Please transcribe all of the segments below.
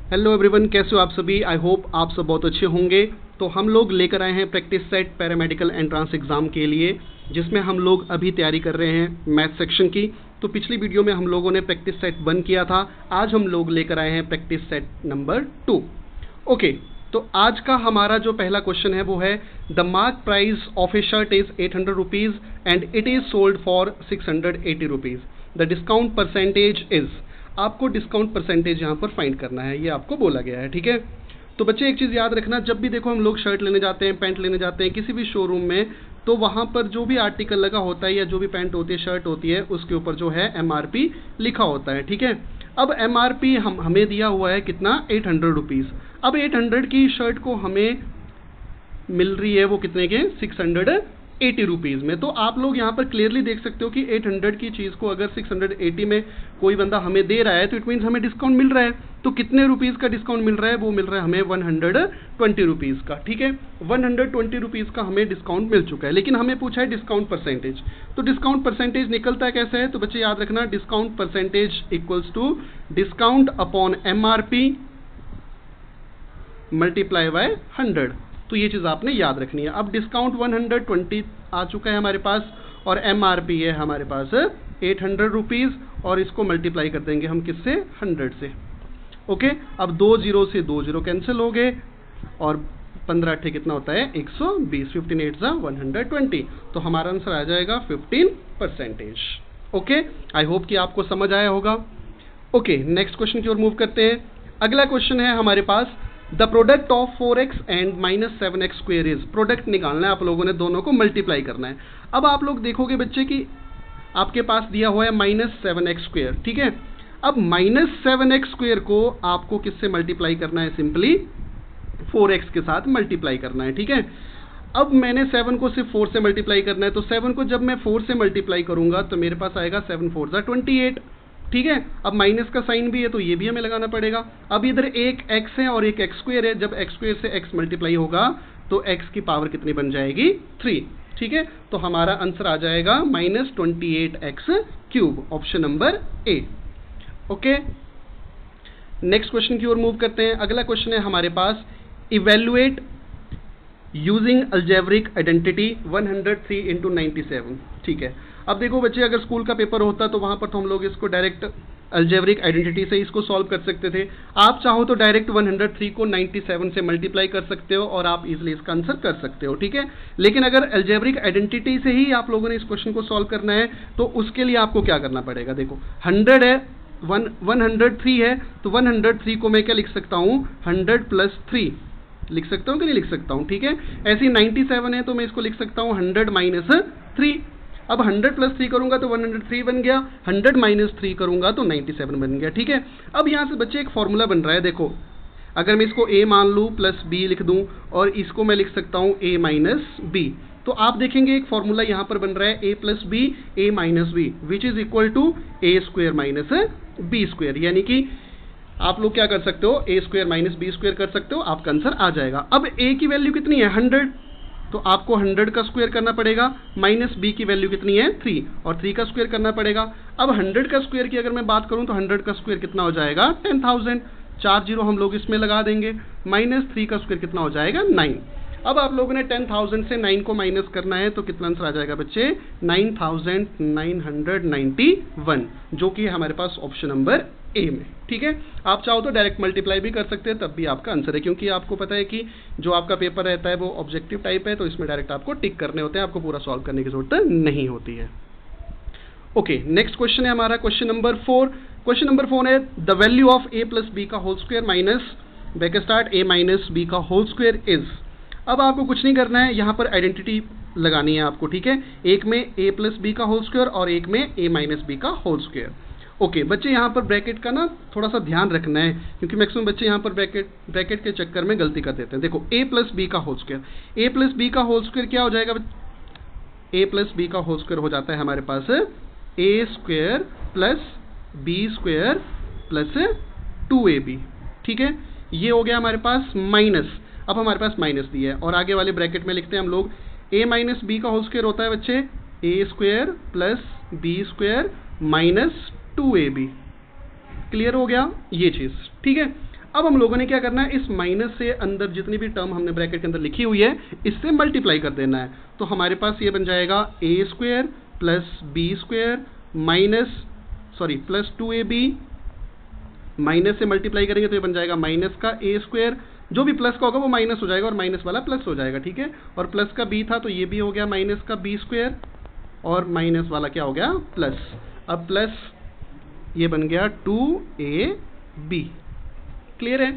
Hello everyone, कैसे हो आप सभी। आई होप आप सब बहुत अच्छे होंगे। तो हम लोग लेकर आए हैं practice set paramedical entrance exam के लिए, जिसमें हम लोग अभी तैयारी कर रहे हैं मैथ सेक्शन की। तो पिछली वीडियो में हम लोगों ने प्रैक्टिस सेट 1 किया था, आज हम लोग लेकर आए हैं प्रैक्टिस सेट नंबर 2। ओके, तो आज का हमारा जो पहला क्वेश्चन है वो है the mark price of A shirt is 800 rupees and it is sold for 680 rupees. The discount percentage is. आपको डिस्काउंट परसेंटेज यहाँ पर फाइंड करना है, ये आपको बोला गया है। ठीक है, तो बच्चे एक चीज़ याद रखना, जब भी देखो हम लोग शर्ट लेने जाते हैं, पैंट लेने जाते हैं किसी भी शोरूम में, तो वहाँ पर जो भी आर्टिकल लगा होता है या जो भी पैंट होती है, शर्ट होती है, उसके ऊपर जो है MRP लिखा होता है। ठीक है, अब MRP हमें दिया हुआ है कितना, 800 रुपीज़। अब 800 की शर्ट को हमें मिल रही है वो कितने के, 680 रुपीज़ में। तो आप लोग यहाँ पर क्लियरली देख सकते हो कि 800 की चीज़ को अगर 680 में कोई बंदा हमें दे रहा है तो इट मीन्स हमें डिस्काउंट मिल रहा है। तो कितने रुपीज़ का डिस्काउंट मिल रहा है, वो मिल रहा है हमें 120 रुपीज़ का। ठीक है, 120 रुपीज़ का हमें डिस्काउंट मिल चुका है, लेकिन हमें पूछा है डिस्काउंट परसेंटेज। तो डिस्काउंट परसेंटेज निकलता कैसे है, तो बच्चे याद रखना, discount percentage equals to discount upon MRP multiply by 100। तो ये चीज़ आपने याद रखनी है। अब डिस्काउंट 120 आ चुका है हमारे पास और MRP है हमारे पास 800 रुपीज़, और इसको मल्टीप्लाई कर देंगे हम किससे, 100 से। ओके, अब 2 0 से 2 0 कैंसिल हो गए और 15 8 कितना होता है, 120। 15 8 120। तो हमारा आंसर आ जाएगा 15%। ओके, आई होप कि आपको समझ आया होगा। ओके, नेक्स्ट क्वेश्चन की ओर मूव करते हैं। अगला क्वेश्चन है हमारे पास the product of 4x and -7x square is. Product निकालना है आप लोगों ने, दोनों को मल्टीप्लाई करना है। अब आप लोग देखोगे बच्चे कि आपके पास दिया हुआ है -7x स्क्वेयर। ठीक है, अब -7x स्क्वेयर को आपको किससे मल्टीप्लाई करना है, सिंपली 4x के साथ मल्टीप्लाई करना है। ठीक है, अब मैंने 7 को सिर्फ 4 से मल्टीप्लाई करना है, तो 7 को जब मैं 4 से मल्टीप्लाई करूंगा तो मेरे पास आएगा 7 4 28। ठीक है, अब माइनस का साइन भी है तो ये भी हमें लगाना पड़ेगा। अब इधर एक x है और एक x स्क्वेयर है, जब x स्क्वेयर से x मल्टीप्लाई होगा तो x की पावर कितनी बन जाएगी, 3। ठीक है, तो हमारा आंसर आ जाएगा -28x³, ऑप्शन नंबर ए। ओके, नेक्स्ट क्वेश्चन की ओर मूव करते हैं। अगला क्वेश्चन है हमारे पास इवेल्युएट यूजिंग अलजेब्रिक आइडेंटिटी 103 × 97। ठीक है, अब देखो बच्चे, अगर स्कूल का पेपर होता तो वहाँ पर तो हम लोग इसको डायरेक्ट अलजेब्रिक आइडेंटिटी से इसको सॉल्व कर सकते थे। आप चाहो तो डायरेक्ट 103 को 97 से मल्टीप्लाई कर सकते हो और आप इजीली इसका आंसर कर सकते हो। ठीक है, लेकिन अगर अलजेब्रिक आइडेंटिटी से ही आप लोगों ने इस क्वेश्चन को सॉल्व करना है तो उसके लिए आपको क्या करना पड़ेगा। देखो 100 है, 103 है, तो 103 को मैं क्या लिख सकता हूँ, 100 + 3 लिख सकता हूँ कि नहीं लिख सकता हूँ। ठीक है, ऐसे ही 97 है तो मैं इसको लिख सकता हूँ 100 - 3। अब 100 + 3 करूंगा तो 103 बन गया, 100 - 3 करूंगा तो 97 बन गया। ठीक है, अब यहाँ से बच्चे एक फॉर्मूला बन रहा है। देखो, अगर मैं इसको a मान लूँ प्लस b लिख दूँ और इसको मैं लिख सकता हूँ a - b, तो आप देखेंगे एक फॉर्मूला यहाँ पर बन रहा है a + b a - b which is equal to a² - b²। यानी कि आप लोग क्या कर सकते हो, a² - b² कर सकते हो, आपका आंसर आ जाएगा। अब a की वैल्यू कितनी है, 100, तो आपको 100 का स्क्वायर करना पड़ेगा, माइनस b की वैल्यू कितनी है, 3, और 3 का स्क्वायर करना पड़ेगा। अब 100 का स्क्वायर की अगर मैं बात करूं तो 100 का स्क्वायर कितना हो जाएगा, 10,000। 4 0 हम लोग इसमें लगा देंगे, -3 का स्क्वायर कितना हो जाएगा, 9। अब आप लोगों ने 10,000 से 9 को माइनस करना है तो कितना आंसर आ जाएगा बच्चे, 9,991, जो कि हमारे पास ऑप्शन नंबर ए में। ठीक है, आप चाहो तो डायरेक्ट मल्टीप्लाई भी कर सकते हैं, तब भी आपका आंसर है, क्योंकि आपको पता है कि जो आपका पेपर रहता है वो ऑब्जेक्टिव टाइप है, तो इसमें डायरेक्ट आपको टिक करने होते हैं, आपको पूरा सॉल्व करने की जरूरत नहीं होती है। ओके, नेक्स्ट क्वेश्चन है हमारा क्वेश्चन नंबर 4। क्वेश्चन नंबर 4 है the value of a + b का whole square minus a - b का होल स्क्वायर इज। अब आपको कुछ नहीं करना है, यहाँ पर आइडेंटिटी लगानी है आपको। ठीक है, एक में a + b का होल स्क्वायर और एक में a - b का होल स्क्वायर। ओके बच्चे, यहाँ पर ब्रैकेट का ना थोड़ा सा ध्यान रखना है, क्योंकि मैक्सिमम बच्चे यहाँ पर ब्रैकेट के चक्कर में गलती कर देते हैं। देखो a + b का होल स्क्वायर, a + b का होल स्क्वायर क्या हो जाएगा, a + b का होल स्क्वायर हो जाता है हमारे पास a² + b² + 2ab। ठीक है, ये हो गया हमारे पास माइनस। अब हमारे पास माइनस दिया है और आगे वाले ब्रैकेट में लिखते हैं हम लोग a - b का होल स्क्वायर होता है बच्चे a² + b² - 2ab। क्लियर हो गया ये चीज़। ठीक है, अब हम लोगों ने क्या करना है, इस माइनस से अंदर जितनी भी टर्म हमने ब्रैकेट के अंदर लिखी हुई है इससे मल्टीप्लाई कर देना है। तो हमारे पास ये बन जाएगा A square plus B square plus 2ab, minus से मल्टीप्लाई करेंगे तो ये बन जाएगा माइनस का ए स्क्वायर, जो भी प्लस का होगा वो माइनस हो जाएगा और माइनस वाला प्लस हो जाएगा, ठीक है। और प्लस का बी था तो ये भी हो गया माइनस का बी स्क्वायर और माइनस वाला क्या हो गया प्लस। अब प्लस ये बन गया 2ab। क्लियर है।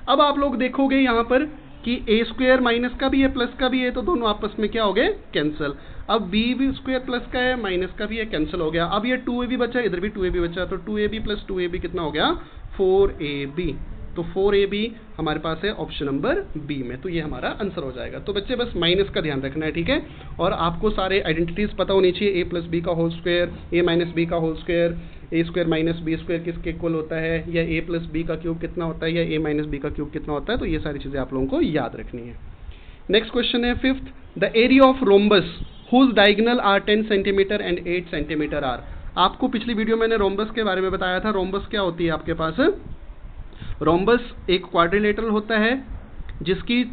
अब आप लोग देखोगे यहाँ पर कि ए स्क्वायर माइनस का भी है प्लस का भी है, तो दोनों आपस में क्या हो गए कैंसिल। अब बी भी स्क्वायर प्लस का है माइनस का भी है, कैंसिल हो गया। अब ये 2ab बचा, इधर भी 2ab बचा, तो 2ab प्लस 2ab कितना हो गया 4ab। तो 4ab हमारे पास है ऑप्शन नंबर बी में, तो ये हमारा आंसर हो जाएगा। तो बच्चे बस माइनस का ध्यान रखना है, ठीक है। और आपको सारे आइडेंटिटीज पता होनी चाहिए, ए प्लस बी का होल स्क्वायर, ए माइनस बी का होल स्क्वायर, ए स्क्वायर माइनस बी स्क्वायर किसके इक्वल होता है, या ए प्लस बी का क्यूब कितना होता है, या ए माइनस बी का क्यूब कितना होता है। तो ये सारी चीज़ें आप लोगों को याद रखनी है। नेक्स्ट क्वेश्चन है fifth, the area of rhombus whose diagonal are 10 centimetre and 8 centimetre are. आपको पिछली वीडियो मैंने रोम्बस के बारे में बताया था। रोम्बस क्या होती है आपके पास, रोम्बस एक क्वाड्रिलेटरल होता है जिसकी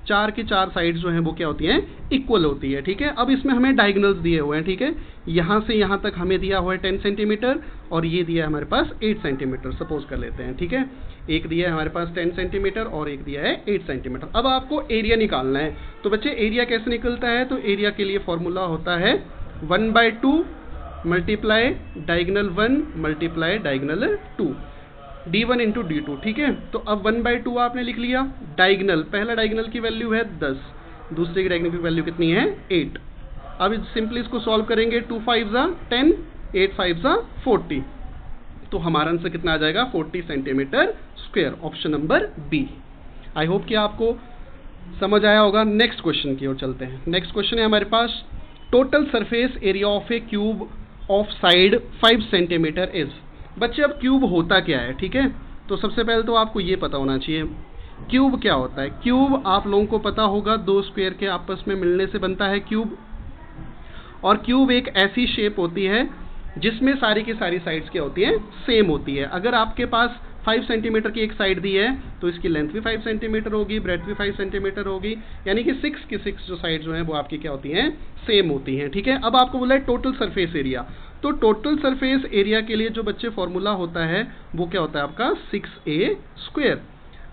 चार की चार साइड्स जो हैं वो क्या होती हैं इक्वल होती है, ठीक है। अब इसमें हमें डायगोनल्स दिए हुए हैं, ठीक है। यहाँ से यहाँ तक हमें दिया हुआ है 10 सेंटीमीटर और ये दिया है हमारे पास 8 सेंटीमीटर सपोज कर लेते हैं, ठीक है। एक दिया है हमारे पास 10 सेंटीमीटर और एक दिया है 8 सेंटीमीटर। अब आपको एरिया निकालना है। तो बच्चे एरिया कैसे निकलता है, तो एरिया के लिए फॉर्मूला होता है 1/2 multiply diagonal 1 multiply diagonal 2, d1 into d2, ठीक है। तो अब 1/2 आपने लिख लिया। डायगोनल, पहला डायगोनल की वैल्यू है 10, दूसरे की डायगोनल की वैल्यू कितनी है 8। अब सिंपली इसको सॉल्व करेंगे, 2 5 10, 8 5 40। तो हमारा आंसर कितना आ जाएगा 40 centimetre square, option number B. I hope कि आपको समझ आया होगा। नेक्स्ट क्वेश्चन की ओर चलते हैं। नेक्स्ट क्वेश्चन है हमारे पास, total surface area of a cube of side 5 centimetre is. बच्चे अब क्यूब होता क्या है, ठीक है। तो सबसे पहले तो आपको ये पता होना चाहिए क्यूब क्या होता है। क्यूब आप लोगों को पता होगा, दो स्क्वायर के आपस में मिलने से बनता है क्यूब। और क्यूब एक ऐसी शेप होती है जिसमें सारी की सारी साइड्स क्या होती हैं सेम होती है। अगर आपके पास 5 सेंटीमीटर की एक साइड दी है तो इसकी लेंथ भी 5 सेंटीमीटर होगी, ब्रेड्थ भी 5 सेंटीमीटर होगी, यानी कि 6 की 6 जो साइड जो हैं वो आपकी क्या होती हैं सेम होती हैं, ठीक है। अब आपको बोला है टोटल सरफेस एरिया। तो टोटल सरफेस एरिया के लिए जो बच्चे फॉर्मूला होता है वो क्या होता है आपका 6a स्क्वायर।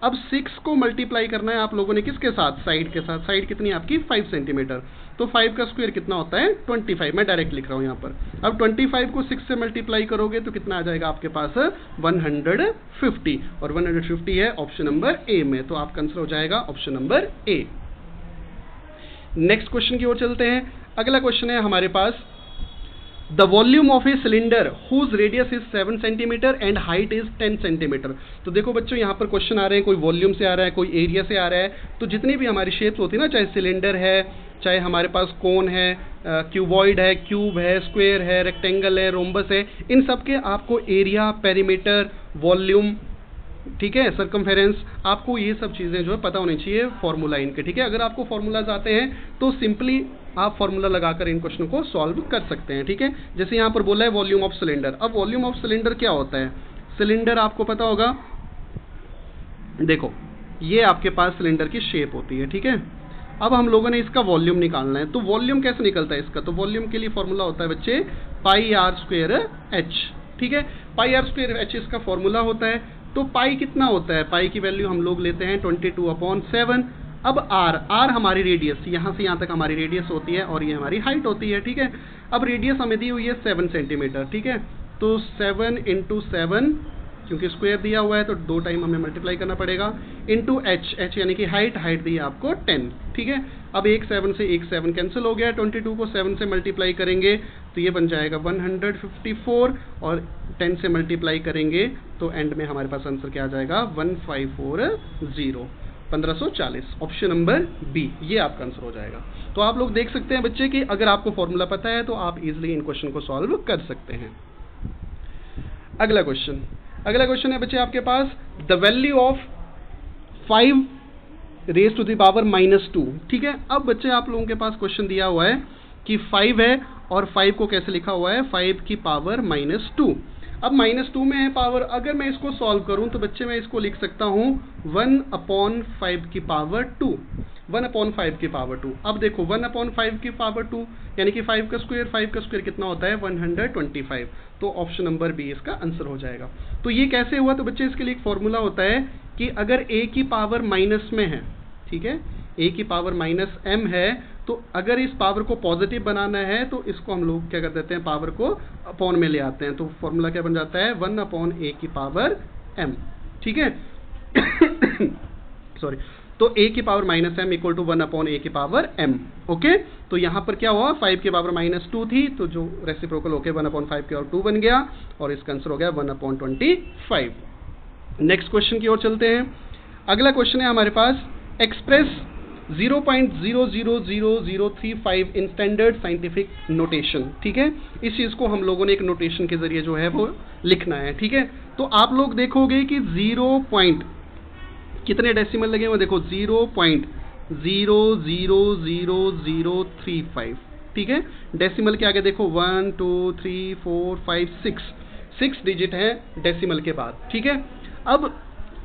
अब 6 को मल्टीप्लाई करना है आप लोगों ने किसके साथ, साइड के साथ। साइड कितनी है आपकी 5 सेंटीमीटर, तो 5 का स्क्वायर कितना होता है 25। मैं डायरेक्ट लिख रहा हूँ यहाँ पर। अब 25 को 6 से मल्टीप्लाई करोगे तो कितना आ जाएगा आपके पास 150, और 150 है ऑप्शन नंबर ए में, तो आपका आंसर हो जाएगा option number A. Next question की ओर चलते हैं। अगला क्वेश्चन है हमारे पास, the volume of a cylinder whose radius is 7 centimetre and height is 10 centimetre. तो देखो बच्चों यहाँ पर क्वेश्चन आ रहे हैं, कोई वॉल्यूम से आ रहा है, कोई एरिया से आ रहा है। तो जितनी भी हमारी शेप्स होती है ना, चाहे सिलेंडर है, चाहे हमारे पास कोन है, क्यूबॉइड है, क्यूब है, स्क्वायर है, रेक्टेंगल है, रोम्बस है, इन सब के आपको एरिया, पेरीमीटर, वॉल्यूम, ठीक है, सर्कमफेरेंस, आपको ये सब चीज़ें जो है पता होनी चाहिए फॉर्मूला इनके, ठीक है। अगर आपको फॉर्मूलाज आते हैं तो सिंपली आप फॉर्मूला लगाकर इन क्वेश्चन को सॉल्व कर सकते हैं, ठीक है। जैसे यहाँ पर बोला है वॉल्यूम ऑफ सिलेंडर। अब वॉल्यूम ऑफ सिलेंडर क्या होता है, सिलेंडर आपको पता होगा, देखो ये आपके पास सिलेंडर की शेप होती है, ठीक है। अब हम लोगों ने इसका वॉल्यूम निकालना है। तो वॉल्यूम कैसे निकलता है इसका, तो वॉल्यूम के लिए फॉर्मूला होता है बच्चे पाई आर स्क्वायर एच, ठीक है। पाई आर स्क्वायर एच इसका फॉर्मूला होता है। तो पाई कितना होता है, पाई की वैल्यू हम लोग लेते हैं 22/7। अब आर हमारी रेडियस, यहाँ से यहाँ तक हमारी रेडियस होती है और ये हमारी हाइट होती है, ठीक है। अब रेडियस हमें दी हुई है 7 सेंटीमीटर, ठीक है। तो 7 × 7, क्योंकि स्क्वायर दिया हुआ है तो 2 टाइम हमें मल्टीप्लाई करना पड़ेगा, इंटू एच यानी कि हाइट दी है आपको 10, ठीक है। अब एक 7 से एक 7 कैंसिल हो गया, 22 को 7 से मल्टीप्लाई करेंगे तो ये बन जाएगा 154, और 10 से मल्टीप्लाई करेंगे तो एंड में हमारे पास आंसर क्या आ जाएगा 1540, 1540, ऑप्शन नंबर बी, ये आपका आंसर हो जाएगा। तो आप लोग देख सकते हैं बच्चे कि अगर आपको फॉर्मूला पता है तो आप इजीली इन क्वेश्चन को सॉल्व कर सकते हैं। अगला क्वेश्चन है बच्चे आपके पास, the value of 5 raised to the power -2, ठीक है। अब बच्चे आप लोगों के पास क्वेश्चन दिया हुआ है कि 5 है और 5 को कैसे लिखा हुआ है 5 की पावर -2। अब -2 में है पावर, अगर मैं इसको सॉल्व करूं तो बच्चे मैं इसको लिख सकता हूं 1/5 की पावर 2, 1/5 की पावर 2। अब देखो 1/5 की पावर 2 यानी कि 5 का स्क्वायर कितना होता है 125, तो ऑप्शन नंबर बी इसका आंसर हो जाएगा। तो ये कैसे हुआ, तो बच्चे इसके लिए एक फॉर्मूला होता है कि अगर a की पावर माइनस में है, ठीक है, a की पावर -m है, तो अगर इस पावर को पॉजिटिव बनाना है तो इसको हम लोग क्या कर देते हैं, पावर को अपॉन में ले आते हैं, तो फॉर्मूला क्या बन जाता है 1/a की पावर m, ठीक है सॉरी, तो a की power -m equal to 1/a की पावर m। ओके, तो यहाँ पर क्या हुआ, 5 की पावर -2 थी, तो जो रेसिप्रोकल होके 1/5 की और 2 बन गया, और इसका आंसर हो गया 1/25। नेक्स्ट क्वेश्चन की ओर चलते हैं। अगला क्वेश्चन है हमारे पास, express 0.000035 in standard scientific notation, ठीक है। इस चीज़ को हम लोगों ने एक नोटेशन के जरिए जो है वो लिखना है, ठीक है। तो आप लोग देखोगे कि 0 कितने डेसिमल लगे हुए, देखो 0.000035, ठीक है। डेसिमल के आगे देखो 1 2 3 4 5 6 डिजिट है डेसिमल के बाद, ठीक है। अब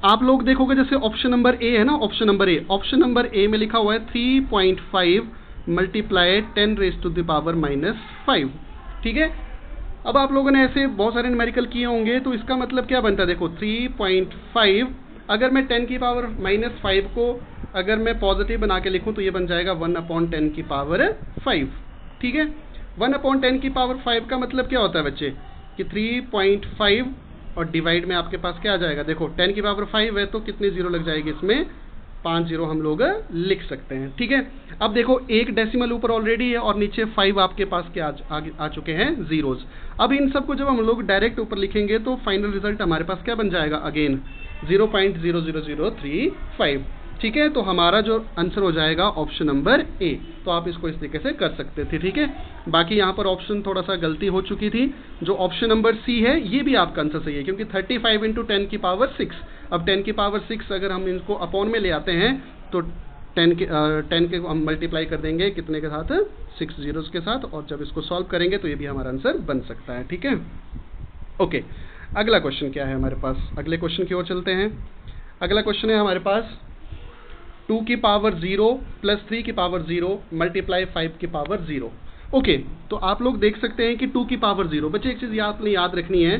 आप लोग देखोगे जैसे ऑप्शन नंबर ए है ना, ऑप्शन नंबर ए में लिखा हुआ है 3.5 मल्टीप्लाई 10⁻⁻5, ठीक है। अब आप लोगों ने ऐसे बहुत सारे न्यूमेरिकल किए होंगे, तो इसका मतलब क्या बनता है, देखो 3.5, अगर मैं 10 की पावर -5 को अगर मैं पॉजिटिव बना के लिखूं तो ये बन जाएगा 1/10 की पावर 5, ठीक है। 1/10 की पावर 5 का मतलब क्या होता है बच्चे, कि 3.5 और डिवाइड में आपके पास क्या आ जाएगा, देखो 10 की पावर 5 है तो कितनी जीरो लग जाएगी इसमें, 5 जीरो हम लोग लिख सकते हैं, ठीक है। अब देखो एक डेसिमल ऊपर ऑलरेडी है और नीचे 5 आपके पास क्या आ चुके हैं, जीरोज। अब इन सबको जब हम लोग डायरेक्ट ऊपर लिखेंगे तो फाइनल रिजल्ट हमारे पास क्या बन जाएगा, अगेन 0.00035, ठीक है। तो हमारा जो आंसर हो जाएगा ऑप्शन नंबर ए। तो आप इसको इस तरीके से कर सकते थे, ठीक है। बाकी यहाँ पर ऑप्शन थोड़ा सा गलती हो चुकी थी, जो ऑप्शन नंबर सी है ये भी आपका आंसर सही है, क्योंकि 35 × 10 की पावर 6, अब 10 की पावर 6 अगर हम इनको अपॉन में ले आते हैं तो 10 के हम मल्टीप्लाई कर देंगे कितने के साथ, 6 जीरोस के साथ, और जब इसको सॉल्व करेंगे तो ये भी हमारा आंसर बन सकता है, ठीक है। ओके, अगला क्वेश्चन क्या है हमारे पास, अगले क्वेश्चन की ओर चलते हैं। अगला क्वेश्चन है हमारे पास 2 की पावर 0 प्लस 3 की पावर 0 मल्टीप्लाई 5 की पावर 0। ओके, तो आप लोग देख सकते हैं कि 2 की पावर 0, बच्चे एक चीज़ आपने याद रखनी है,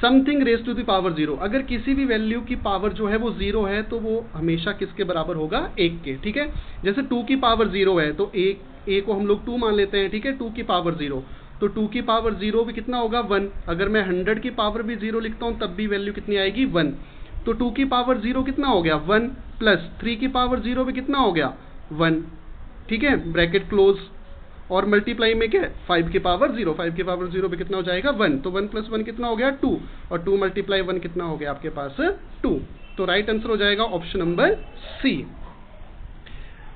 something raise to the power 0, अगर किसी भी वैल्यू की पावर जो है वो 0 है तो वो हमेशा किसके बराबर होगा, 1 के, ठीक है। जैसे 2 की पावर 0 है तो a को हम लोग 2 मान लेते हैं, ठीक है, 2 की पावर 0, तो 2 की पावर 0 भी कितना होगा, 1। अगर मैं 100 की पावर भी 0 लिखता हूँ तब भी वैल्यू कितनी आएगी, 1। तो 2 की पावर 0 कितना हो गया, 1, प्लस 3 की पावर 0 भी कितना हो गया, 1, ठीक है, ब्रैकेट क्लोज, और मल्टीप्लाई में क्या है, 5 की पावर 0, 5 की पावर 0 भी कितना हो जाएगा, 1, तो 1 + 1 कितना हो गया, 2, और 2 × 1 कितना हो गया आपके पास, 2। तो राइट आंसर हो जाएगा option number C.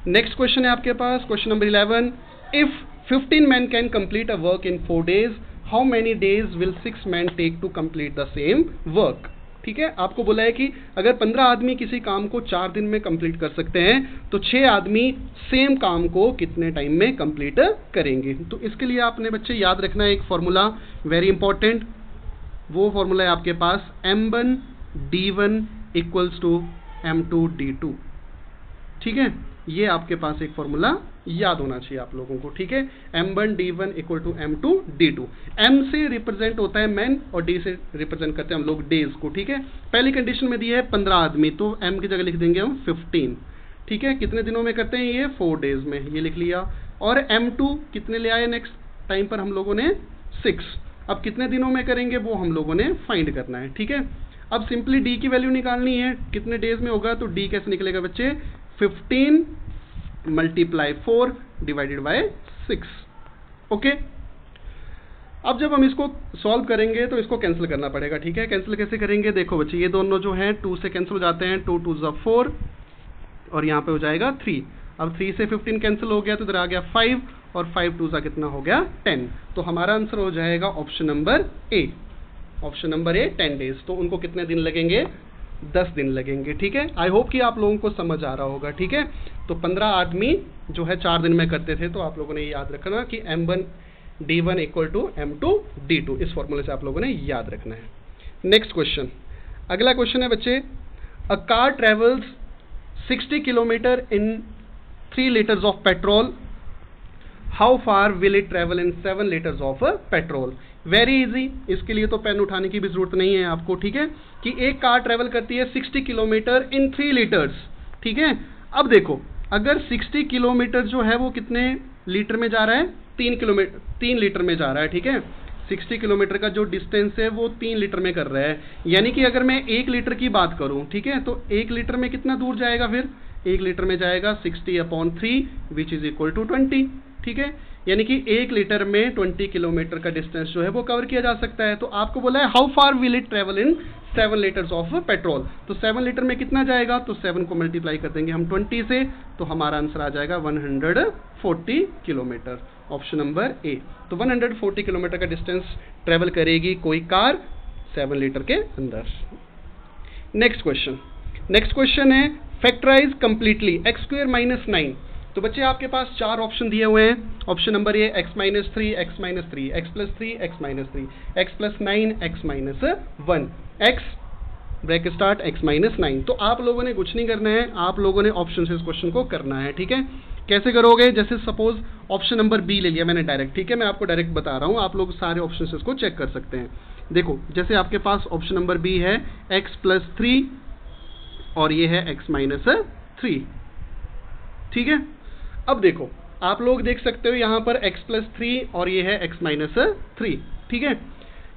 Next question है आपके पास, question number 11, if 15 men can complete a work in 4 days, how many days will 6 men take to complete the same work? ठीक है, आपको बोला है कि अगर 15 आदमी किसी काम को 4 दिन में कंप्लीट कर सकते हैं तो 6 आदमी सेम काम को कितने टाइम में कंप्लीट करेंगे। तो इसके लिए आपने बच्चे याद रखना है एक फॉर्मूला, वेरी इंपॉर्टेंट, वो फॉर्मूला है आपके पास m1d1 = m2d2, ठीक है। ये आपके पास एक फॉर्मूला याद होना चाहिए आप लोगों को, ठीक है। m1d1 = m2d2, m से रिप्रेजेंट होता है मैन और d से रिप्रेजेंट करते हैं हम लोग डेज को, ठीक है। पहली कंडीशन में दी है 15 आदमी, तो m की जगह लिख देंगे हम 15, ठीक है। कितने दिनों में करते हैं ये, 4 डेज में, ये लिख लिया। और m2 कितने ले आए नेक्स्ट टाइम पर हम लोगों ने, 6। अब कितने दिनों में करेंगे वो हम लोगों ने फाइंड करना है, ठीक है। अब सिंपली d की वैल्यू निकालनी है, कितने डेज में होगा, तो d कैसे निकलेगा बच्चे, 15 × 4 / 6, ओके। अब जब हम इसको सॉल्व करेंगे तो इसको कैंसिल करना पड़ेगा, ठीक है। कैंसिल कैसे करेंगे, देखो बच्चे ये दोनों जो हैं 2 से कैंसिल हो जाते हैं, 2 × 2 = 4, और यहाँ पे हो जाएगा 3। अब 3 से 15 कैंसिल हो गया तो इधर आ गया 5, और 5 × 2 = कितना हो गया, 10। तो हमारा आंसर हो जाएगा ऑप्शन नंबर ए, ऑप्शन नंबर ए 10 डेज। तो उनको कितने दिन लगेंगे, 10 दिन लगेंगे, ठीक है। आई होप कि आप लोगों को समझ आ रहा होगा, ठीक है। तो 15 आदमी जो है 4 दिन में करते थे, तो आप लोगों ने याद रखना कि m1 D1 equal to M2 D2। इस फॉर्मूले से आप लोगों ने याद रखना है। नेक्स्ट क्वेश्चन, अगला क्वेश्चन है बच्चे, a car travels 60 kilometre in 3 litres of petrol, how far will it travel in 7 litres of petrol. Very easy, इसके लिए तो पेन उठाने की भी जरूरत नहीं है आपको, ठीक है, कि एक कार ट्रेवल करती है 60 किलोमीटर इन 3 लीटर्स, ठीक है। अब देखो, अगर 60 किलोमीटर जो है वो कितने लीटर में जा रहा है, 3 लीटर में जा रहा है, ठीक है। 60 किलोमीटर का जो डिस्टेंस है वो 3 लीटर में कर रहा है, यानी कि अगर मैं 1 लीटर की बात करूं, ठीक है, तो 1 लीटर में कितना दूर जाएगा, फिर 1 लीटर में जाएगा 60/3 विच इज इक्वल टू 20, ठीक है। यानी कि 1 लीटर में 20 किलोमीटर का डिस्टेंस जो है वो कवर किया जा सकता है। तो आपको बोला है how far will it travel in 7 litres of petrol, तो 7 लीटर में कितना जाएगा, तो 7 को मल्टीप्लाई कर देंगे हम 20 से, तो हमारा आंसर आ जाएगा 140 किलोमीटर, ऑप्शन नंबर ए। तो 140 किलोमीटर का डिस्टेंस ट्रेवल करेगी कोई कार 7 लीटर के अंदर। नेक्स्ट क्वेश्चन है फैक्टराइज कंप्लीटली x² - 9। तो बच्चे आपके पास 4 ऑप्शन दिए हुए हैं। ऑप्शन नंबर ए x - 3, x - 3, x + 3, x - 3, x + 9, x - 1, x bracket start x - 9। तो आप लोगों ने कुछ नहीं करना है, आप लोगों ने ऑप्शन से इस क्वेश्चन को करना है, ठीक है। कैसे करोगे, जैसे सपोज ऑप्शन नंबर बी ले लिया मैंने डायरेक्ट, ठीक है, मैं आपको डायरेक्ट बता रहा हूँ, आप लोग सारे ऑप्शन से इसको चेक कर सकते हैं। देखो, जैसे आपके पास ऑप्शन नंबर बी है x + 3 और ये है x - 3, ठीक है। अब देखो, आप लोग देख सकते हो यहाँ पर x + 3 और ये है x - 3, ठीक है।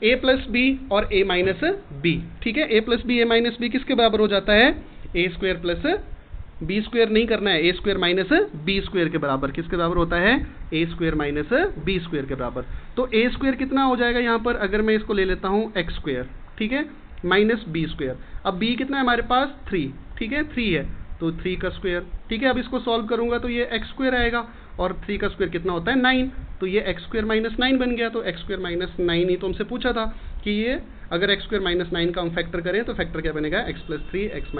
a + b और a - b, ठीक है। a + b a - b किसके बराबर हो जाता है, a² + b² नहीं करना है, a² - b² के बराबर, किसके बराबर होता है, a² - b² के बराबर। तो a² कितना हो जाएगा यहाँ पर, अगर मैं इसको ले लेता हूँ x², ठीक है, -b²। अब b कितना है हमारे पास, 3, ठीक है, 3 है, तो 3 का स्क्वायर, ठीक है। अब इसको सॉल्व करूंगा तो ये x² आएगा, और 3 का स्क्वायर कितना होता है, 9, तो ये x² - 9 बन गया। तो x² - 9 ही तो हमसे पूछा था कि ये अगर x² - 9 का हम फैक्टर करें तो फैक्टर क्या बनेगा, x + 3 x -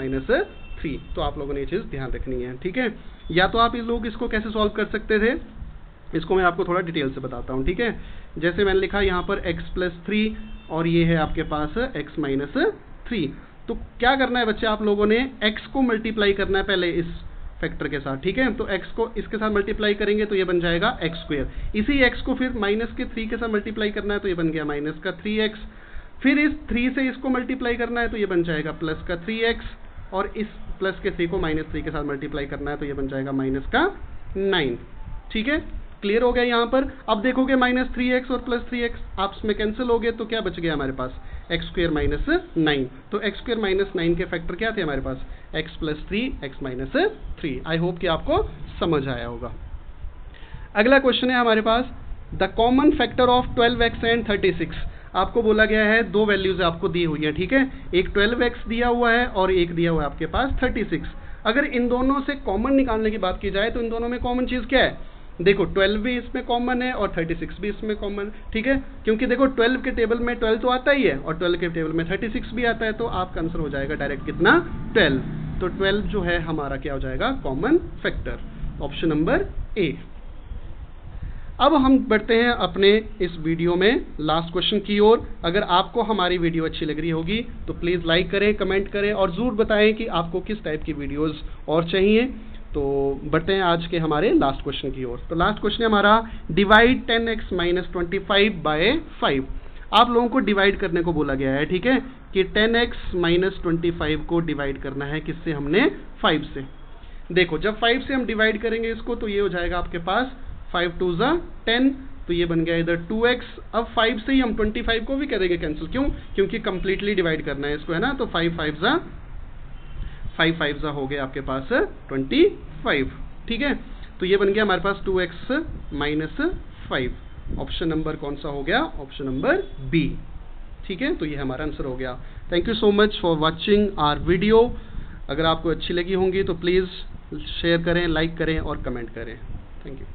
3। तो आप लोगों ने ये चीज़ ध्यान रखनी है, ठीक है। या तो आप लोग इसको कैसे सॉल्व कर सकते थे, इसको मैं आपको थोड़ा डिटेल से बताता हूँ, ठीक है। जैसे मैंने लिखा यहाँ पर x + 3 और ये है आपके पास x - 3। तो क्या करना है बच्चे, आप लोगों ने x को मल्टीप्लाई करना है पहले इस फैक्टर के साथ, ठीक है। तो x को इसके साथ मल्टीप्लाई करेंगे तो ये बन जाएगा x²। इसी x को फिर -3 के साथ मल्टीप्लाई करना है तो ये बन गया -3x। फिर इस 3 से इसको मल्टीप्लाई करना है तो ये बन जाएगा +3x, और इस +3 को -3 के साथ मल्टीप्लाई करना है तो ये बन जाएगा -9, ठीक है। क्लियर हो गया यहाँ पर। अब देखोगे -3x और +3x आपस में कैंसिल हो गए, तो क्या बच गया हमारे पास, x² - 9। तो x² - 9 के फैक्टर क्या थे हमारे पास, x + 3 x - 3। आई होप कि आपको समझ आया होगा। अगला क्वेश्चन है हमारे पास, the common factor of 12x and 36। आपको बोला गया है, 2 वैल्यूज आपको दी हुई है, ठीक है। एक 12x दिया हुआ है और एक दिया हुआ है आपके पास 36। अगर इन दोनों से कॉमन निकालने की बात की जाए तो इन दोनों में कॉमन चीज़ क्या है, देखो 12 भी इसमें कॉमन है और 36 भी इसमें कॉमन, ठीक है। क्योंकि देखो 12 के टेबल में 12 तो आता ही है और 12 के टेबल में 36 भी आता है, तो आपका आंसर हो जाएगा डायरेक्ट कितना, 12। तो 12 जो है हमारा क्या हो जाएगा, कॉमन फैक्टर, ऑप्शन नंबर ए। अब हम बढ़ते हैं अपने इस वीडियो में लास्ट क्वेश्चन की ओर। अगर आपको हमारी वीडियो अच्छी लग रही होगी तो प्लीज़ लाइक करें, कमेंट करें और ज़रूर बताएं कि आपको किस टाइप की वीडियोस और चाहिए। तो बढ़ते हैं आज के हमारे लास्ट क्वेश्चन की ओर। तो लास्ट क्वेश्चन है हमारा, डिवाइड 10x - 25 बाय 5। आप लोगों को डिवाइड करने को बोला गया है, ठीक है, कि 10x - 25 को डिवाइड करना है किससे, हमने 5 से। देखो, जब 5 से हम डिवाइड करेंगे इसको तो ये हो जाएगा आपके पास 5 2 ज़ा 10, तो ये बन गया इधर 2x। अब 5 से ही हम 25 को भी करेंगे कैंसिल, क्यों, क्योंकि कंप्लीटली डिवाइड करना है इसको, है ना। तो 5 5 ज़ा हो गया आपके पास 25, ठीक है। तो ये बन गया हमारे पास 2x - 5। ऑप्शन नंबर कौन सा हो गया, ऑप्शन नंबर बी, ठीक है। तो ये हमारा आंसर हो गया। Thank you so much for watching our video. अगर आपको अच्छी लगी होंगी तो प्लीज़ शेयर करें, लाइक करें और कमेंट करें। Thank you.